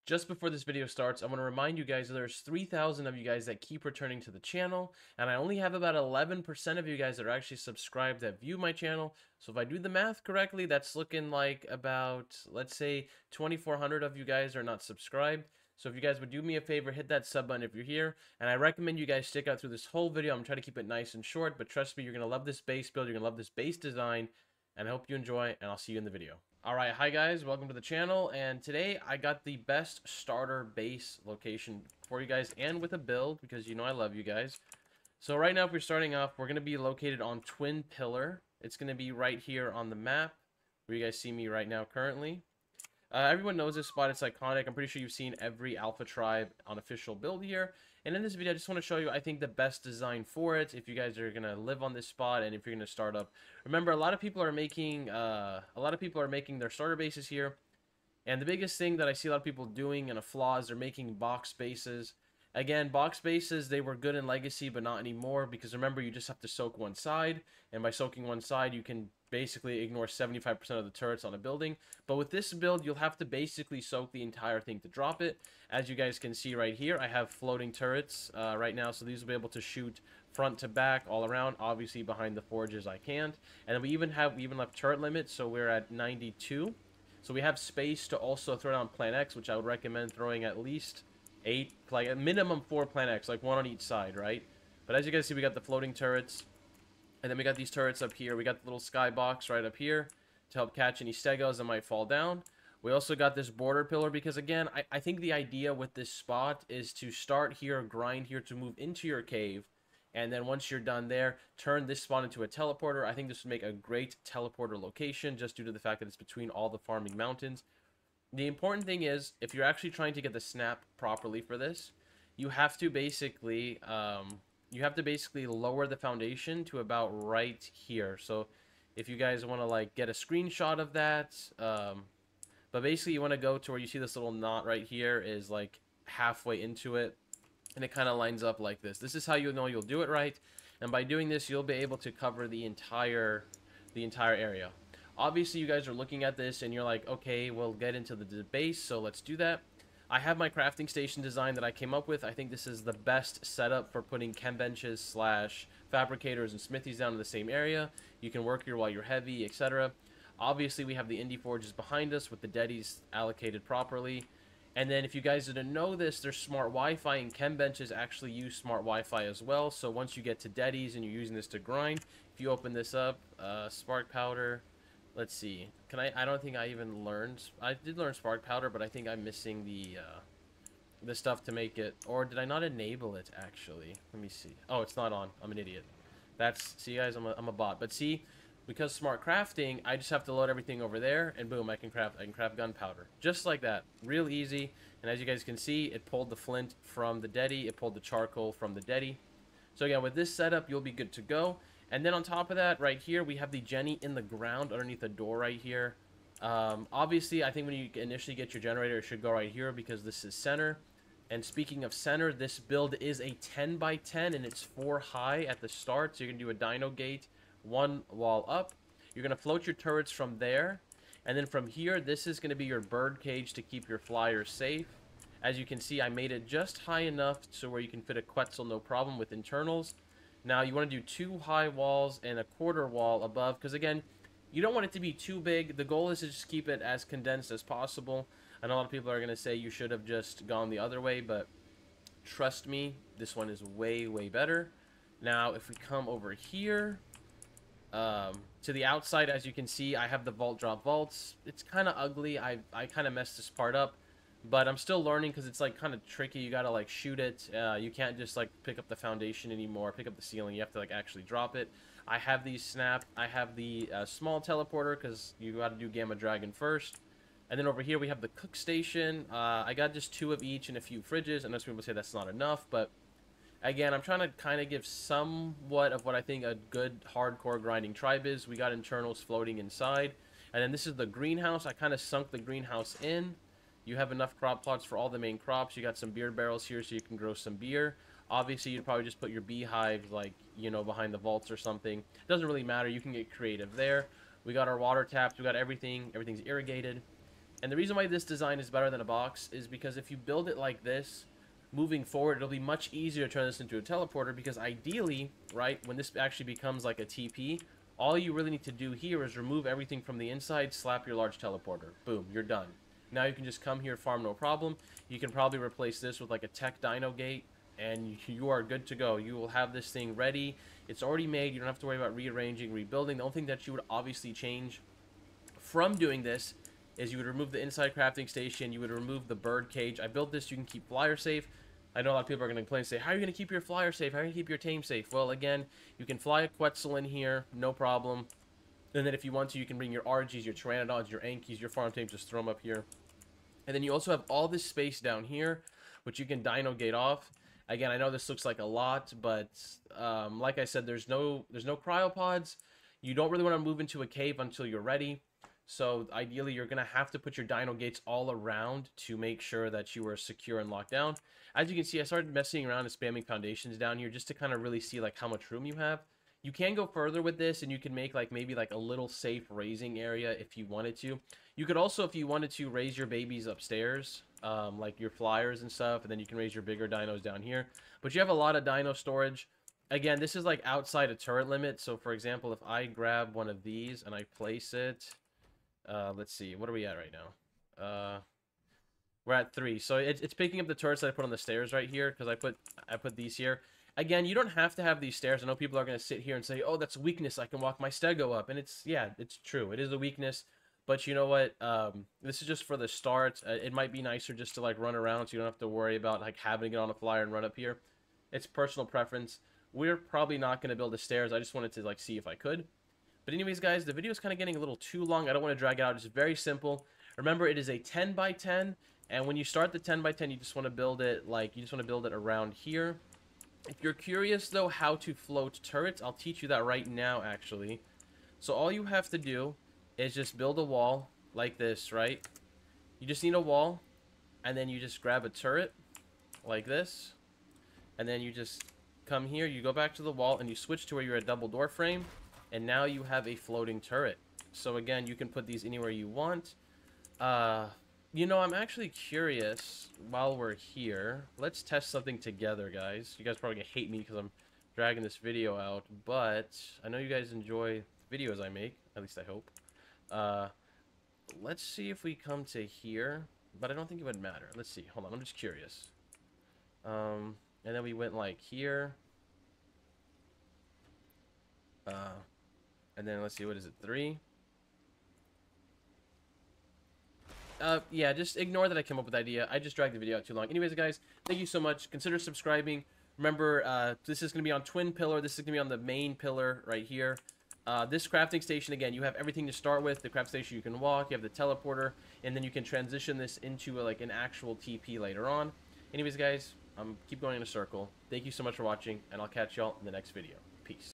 Just before this video starts, I want to remind you guys that there's 3,000 of you guys that keep returning to the channel, and I only have about 11% of you guys that are actually subscribed that view my channel. So if I do the math correctly, that's looking like about, let's say, 2,400 of you guys are not subscribed. So if you guys would do me a favor, hit that sub button if you're here, and I recommend you guys stick out through this whole video. I'm trying to keep it nice and short, but trust me, you're going to love this base build, you're going to love this base design, and I hope you enjoy, and I'll see you in the video. Alright, hi guys, welcome to the channel, and today I got the best starter base location for you guys, and with a build, because you know I love you guys. So right now, if we're starting off, we're going to be located on Twin Pillar. It's going to be right here on the map, where you guys see me right now currently. Everyone knows this spot, it's iconic. I'm pretty sure you've seen every Alpha Tribe on official build here. And in this video, I just want to show you, I think, the best design for it, if you guys are going to live on this spot and if you're going to start up. Remember, a lot of people are making their starter bases here. And the biggest thing that I see a lot of people doing and a flaw is they're making box bases. Again, box bases, they were good in Legacy, but not anymore, because remember, you just have to soak one side, and by soaking one side, you can basically ignore 75% of the turrets on a building. But with this build, you'll have to basically soak the entire thing to drop it. As you guys can see right here, I have floating turrets right now, so these will be able to shoot front to back all around. Obviously, behind the forges, I can't. And then we even left turret limit, so we're at 92. So we have space to also throw down Plan X, which I would recommend throwing at least 8, like a minimum 4 Plan X, like 1 on each side, right? But as you guys see, we got the floating turrets, and then we got these turrets up here. We got the little skybox right up here to help catch any stegos that might fall down. We also got this border pillar because, again, I think the idea with this spot is to start here, grind here to move into your cave, and then once you're done there, turn this spot into a teleporter. I think this would make a great teleporter location just due to the fact that it's between all the farming mountains. The important thing is, if you're actually trying to get the snap properly for this, you have to basically lower the foundation to about right here. So if you guys want to like get a screenshot of that, but basically you want to go to where you see this little knot right here is like halfway into it, and it kind of lines up like this. This is how you know you'll do it right, and by doing this, you'll be able to cover the entire area. Obviously, you guys are looking at this and you're like, okay, we'll get into the base, so let's do that. I have my crafting station design that I came up with. I think this is the best setup for putting chem benches slash fabricators and smithies down in the same area. You can work here while you're heavy, etc. Obviously, we have the indie forges behind us with the deadies allocated properly. And then if you guys didn't know this, there's smart Wi-Fi, and chem benches actually use smart Wi-Fi as well. So once you get to deadies and you're using this to grind, if you open this up, spark powder, let's see. I don't think I even learned. I did learn spark powder, but I think I'm missing the stuff to make it. Or did I not enable it, actually? Let me see. Oh, it's not on. I'm an idiot. See, guys, I'm a bot. But see, because smart crafting, I just have to load everything over there, and boom, I can craft gunpowder. Just like that. Real easy. And as you guys can see, it pulled the flint from the deady. It pulled the charcoal from the deady. So again, with this setup, you'll be good to go. And then on top of that, right here, we have the Jenny in the ground underneath the door right here. Obviously, I think when you initially get your generator, it should go right here because this is center. And speaking of center, this build is a 10 by 10, and it's 4 high at the start. So you're going to do a dino gate, 1 wall up. You're going to float your turrets from there. And then from here, this is going to be your bird cage to keep your flyers safe. As you can see, I made it just high enough so where you can fit a Quetzal no problem with internals. Now, you want to do 2 high walls and a quarter wall above, because again, you don't want it to be too big. The goal is to just keep it as condensed as possible. I know a lot of people are going to say you should have just gone the other way, but trust me, this one is way, way better. Now, if we come over here, to the outside, as you can see, I have the vault drop vaults. It's kind of ugly. I kind of messed this part up. But I'm still learning because it's like kind of tricky. You gotta like shoot it. You can't just like pick up the foundation anymore, pick up the ceiling. You have to like actually drop it. I have these snap. I have the small teleporter because you gotta do Gamma Dragon first. And then over here we have the cook station. I got just 2 of each and a few fridges. And most people say that's not enough, but again, I'm trying to kind of give somewhat of what I think a good hardcore grinding tribe is. We got internals floating inside, and then this is the greenhouse. I kind of sunk the greenhouse in. You have enough crop plots for all the main crops. You got some beer barrels here so you can grow some beer. Obviously, you'd probably just put your beehives, like, you know, behind the vaults or something. It doesn't really matter. You can get creative there. We got our water taps. We got everything. Everything's irrigated. And the reason why this design is better than a box is because if you build it like this, moving forward, it'll be much easier to turn this into a teleporter, because ideally, right, when this actually becomes like a TP, all you really need to do here is remove everything from the inside, slap your large teleporter. Boom, you're done. Now you can just come here, farm no problem. You can probably replace this with like a tech dino gate, and you are good to go. You will have this thing ready. It's already made. You don't have to worry about rearranging, rebuilding. The only thing that you would obviously change from doing this is you would remove the inside crafting station. You would remove the bird cage. I built this. You can keep flyer safe. I know a lot of people are going to complain and say, how are you going to keep your flyer safe? How are you going to keep your tame safe? Well, again, you can fly a Quetzal in here, no problem. And then if you want to, you can bring your Argies, your Pteranodons, your Ankies, your farm tames, just throw them up here. And then you also have all this space down here, which you can dino gate off. Again, I know this looks like a lot, but like I said, there's no cryopods. You don't really want to move into a cave until you're ready. So ideally, you're going to have to put your dino gates all around to make sure that you are secure and locked down. As you can see, I started messing around and spamming foundations down here just to kind of really see like how much room you have. You can go further with this, and you can make like maybe like a little safe raising area if you wanted to. You could also, if you wanted to, raise your babies upstairs, like your flyers and stuff, and then you can raise your bigger dinos down here. But you have a lot of dino storage. Again, this is like outside a turret limit. So for example, if I grab one of these and I place it, let's see, what are we at right now? We're at 3. So it's picking up the turrets that I put on the stairs right here, because I put these here. Again, you don't have to have these stairs. I know people are going to sit here and say, oh, that's a weakness. I can walk my stego up. And yeah, it's true. It is a weakness. But you know what? This is just for the start. It might be nicer just to like run around, so you don't have to worry about like having to get on a flyer and run up here. It's personal preference. We're probably not going to build the stairs. I just wanted to like see if I could. But anyways, guys, the video is kind of getting a little too long. I don't want to drag it out. It's very simple. Remember, it is a 10 by 10. And when you start the 10 by 10, you just want to build it around here. If you're curious, though, how to float turrets, I'll teach you that right now, actually. So all you have to do is just build a wall like this, right? You just need a wall, and then you just grab a turret like this. And then you just come here, you go back to the wall, and you switch to where you're a double door frame. And now you have a floating turret. So again, you can put these anywhere you want. You know, I'm actually curious, while we're here, let's test something together, guys. You guys are probably going to hate me because I'm dragging this video out, but I know you guys enjoy the videos I make, at least I hope. Let's see if we come to here, but I don't think it would matter. Let's see. Hold on, I'm just curious. And then we went, like, here. And then, let's see, what is it, 3? Yeah, just ignore that I came up with the idea. I just dragged the video out too long. Anyways, guys, thank you so much. Consider subscribing. Remember, this is going to be on twin pillar. This is going to be on the main pillar right here. This crafting station, again, you have everything to start with. The craft station you can walk, you have the teleporter, and then you can transition this into like an actual TP later on. Anyways, guys, keep going in a circle. Thank you so much for watching, and I'll catch y'all in the next video. Peace.